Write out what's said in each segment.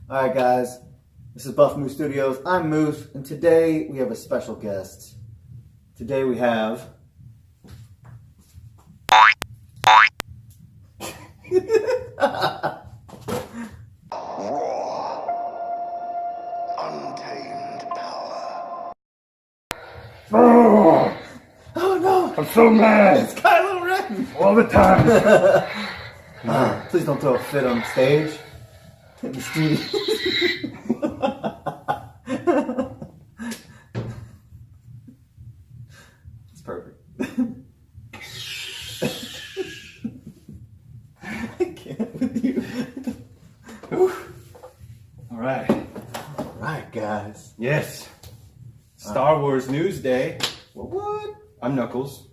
Alright guys, this is Buff Moose Studios. I'm Moose, and today we have a special guest. Today we have... Raw, untamed power. Oh, Oh no! I'm so mad It's Kylo Ren! all the time. Please don't throw a fit on stage. In the studio. It's perfect. I can't with you. All right. Alright guys. Yes. Star Wars News Day. Well, what? I'm Knuckles.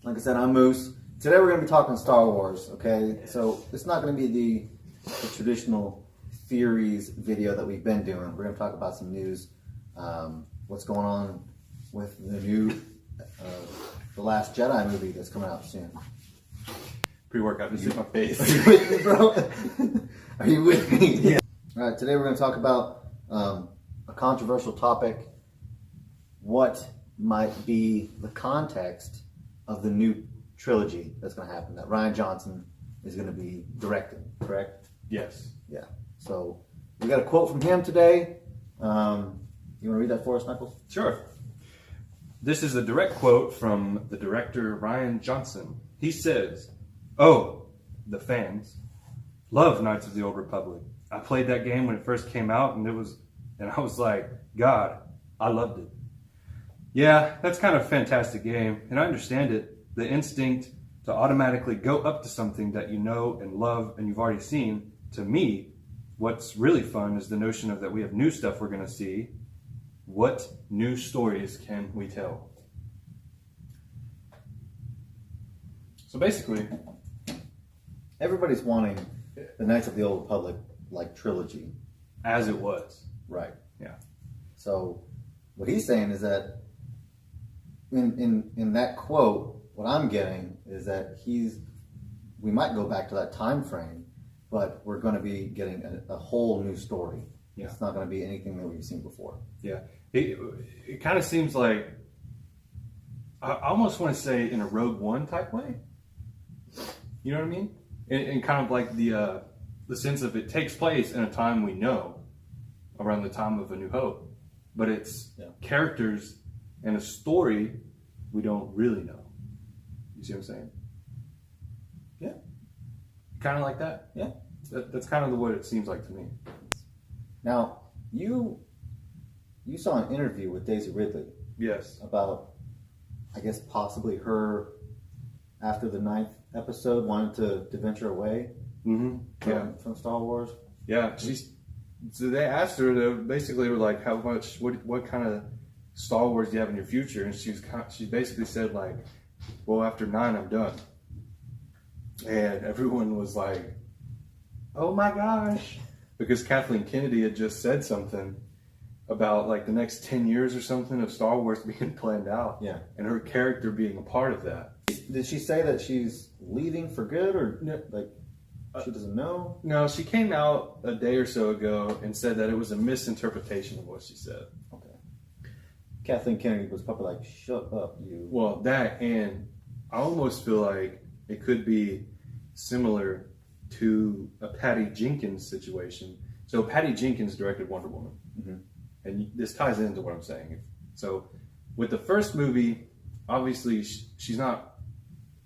Like I said, I'm Moose. Today we're going to be talking Star Wars, okay? So it's not going to be the traditional theories video that we've been doing. We're going to talk about some news, what's going on with the new The Last Jedi movie that's coming out soon. Pre-workout just hit my face. Are you with me, bro? Are you with me? Yeah. All right, today we're going to talk about a controversial topic. What might be the context of the new trilogy that's going to happen that Rian Johnson is going to be directing, correct? Yes. Yeah. So we got a quote from him today. You want to read that for us, Knuckles? Sure. This is a direct quote from the director Rian Johnson. He says, "Oh, the fans love Knights of the Old Republic. I played that game when it first came out, and I was like, God, I loved it. Yeah, that's kind of a fantastic game, and I understand it. The instinct to automatically go up to something that you know and love and you've already seen. To me, what's really fun is the notion of that we have new stuff we're going to see. What new stories can we tell?" So basically, Everybody's wanting the Knights of the Old Republic like trilogy. as it was. Right. Yeah. So what he's saying is that in that quote, what I'm getting is that we might go back to that time frame, but we're going to be getting a whole new story. Yeah. It's not going to be anything that we've seen before. Yeah. It kind of seems like, I almost want to say in a Rogue One type way. You know what I mean? And kind of like the sense of it takes place in a time we know, around the time of A New Hope. But it's characters and a story we don't really know. You see what I'm saying? Yeah. Kind of like that? Yeah. That's kind of what it seems like to me. Now, you saw an interview with Daisy Ridley Yes. about, I guess, possibly her, after the 9th episode, wanted to venture away Mm-hmm. from Star Wars. Yeah. So they asked her, they basically were like, how much, what kind of Star Wars do you have in your future? And she basically said like, well, after 9, I'm done. And everyone was like, oh my gosh. Because Kathleen Kennedy had just said something about like the next 10 years or something of Star Wars being planned out. Yeah. And her character being a part of that. Did she say that she's leaving for good, or like she doesn't know? No, she came out a day or so ago and said that it was a misinterpretation of what she said. Okay. Kathleen Kennedy was probably like, "Shut up, you." Well, that, and I almost feel like it could be similar to a Patty Jenkins situation. So Patty Jenkins directed Wonder Woman. Mm-hmm. And this ties into what I'm saying. So with the first movie, obviously she's not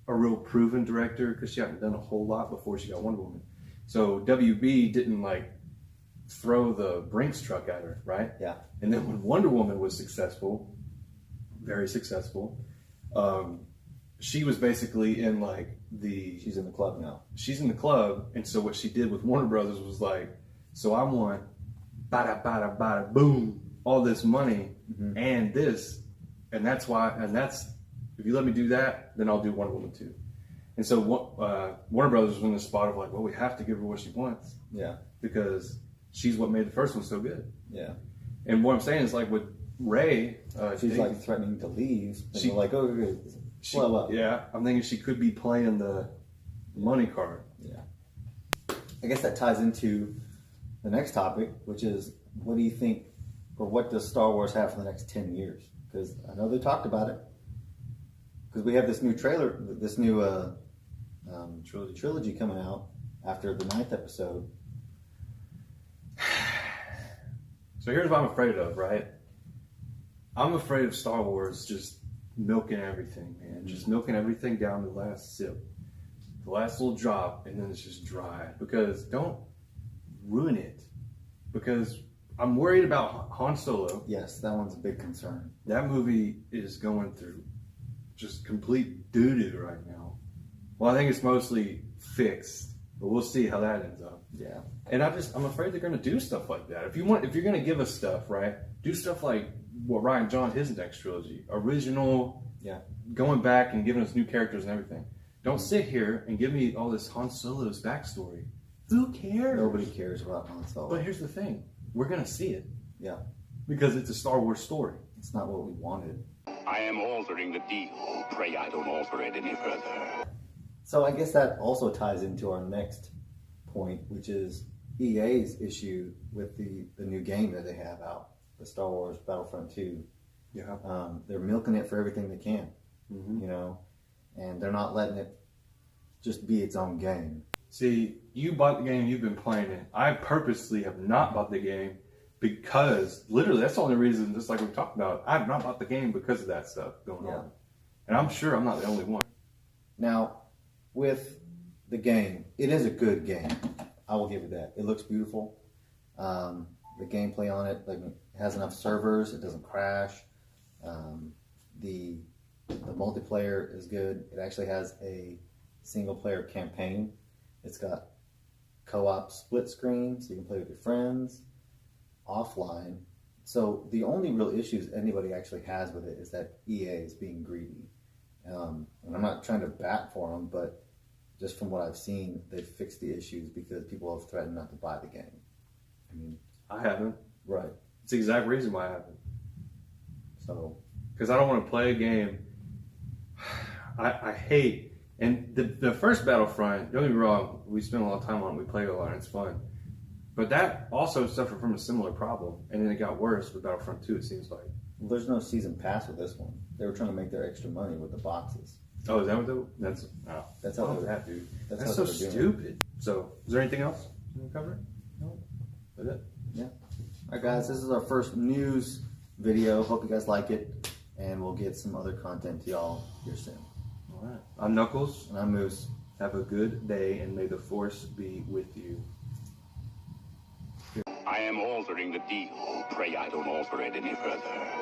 a real proven director because she hadn't done a whole lot before she got Wonder Woman. So WB didn't like throw the Brinks truck at her, right? Yeah. And then when Wonder Woman was successful, very successful, she was basically in like She's in the club now. She's in the club, and so what she did with Warner Brothers was like, so I want bada bada bada boom, all this money and this, and that's if you let me do that, then I'll do Wonder Woman 2. And so Warner Brothers was in the spot of like, well, we have to give her what she wants. Yeah. Because she's what made the first one so good. Yeah. And what I'm saying is like with Rey, she's like threatening to leave. And She- they're like, "Oh, slow up." Yeah, I'm thinking she could be playing the money card. Yeah. I guess that ties into the next topic, which is what do you think, or what does Star Wars have for the next 10 years? Because I know they talked about it. Because we have this new trailer, this new trilogy coming out after the 9th episode. So here's what I'm afraid of, right? I'm afraid of Star Wars just milking everything, man. Just milking everything down to the last sip, the last little drop, and then it's just dry. Because don't ruin it. Because I'm worried about Han Solo. Yes, that one's a big concern. That movie is going through just complete doo-doo right now. Well, I think it's mostly fixed, but we'll see how that ends up. Yeah. And I'm afraid they're going to do stuff like that. If you're going to give us stuff, right? Do stuff like what Ryan John, his next trilogy, original. Yeah. Going back and giving us new characters and everything. Don't sit here and give me all this Han Solo's backstory. Who cares? Nobody cares about Han Solo. But here's the thing: we're going to see it. Yeah. Because it's a Star Wars story. It's not what we wanted. I am altering the deal. Pray I don't alter it any further. So I guess that also ties into our next point, which is EA's issue with the new game that they have out, the Star Wars Battlefront 2. Yeah. They're milking it for everything they can, Mm-hmm. you know, and they're not letting it just be its own game. See, you bought the game, you've been playing it. I purposely have not bought the game because, literally, that's the only reason, just like we talked about, I have not bought the game because of that stuff going on. And I'm sure I'm not the only one. Now, with the game, it is a good game. I will give it that. It looks beautiful. The gameplay on it, like, it has enough servers. It doesn't crash. The multiplayer is good. It actually has a single-player campaign. It's got co-op split screen, so you can play with your friends offline. So the only real issues anybody actually has with it is that EA is being greedy. And I'm not trying to bat for them, but just from what I've seen, they've fixed the issues because people have threatened not to buy the game. I mean, I haven't. right. It's the exact reason why I haven't. So, Because I don't want to play a game I hate. And the first Battlefront, don't get me wrong, we spent a lot of time on it, we played a lot, and it's fun. But that also suffered from a similar problem, and then it got worse with Battlefront 2, it seems like. well, there's no season pass with this one. They were trying to make their extra money with the boxes. Oh, is that what that's That's how oh, they that, dude. That's That's how so they were doing stupid. So, is there anything else you want to cover? No. That's it? Yeah. All right, guys, this is our first news video. Hope you guys like it, and we'll get some other content to y'all here soon. All right. I'm Knuckles. And I'm Moose. Have a good day, and may the Force be with you. I am altering the deal. Pray I don't alter it any further.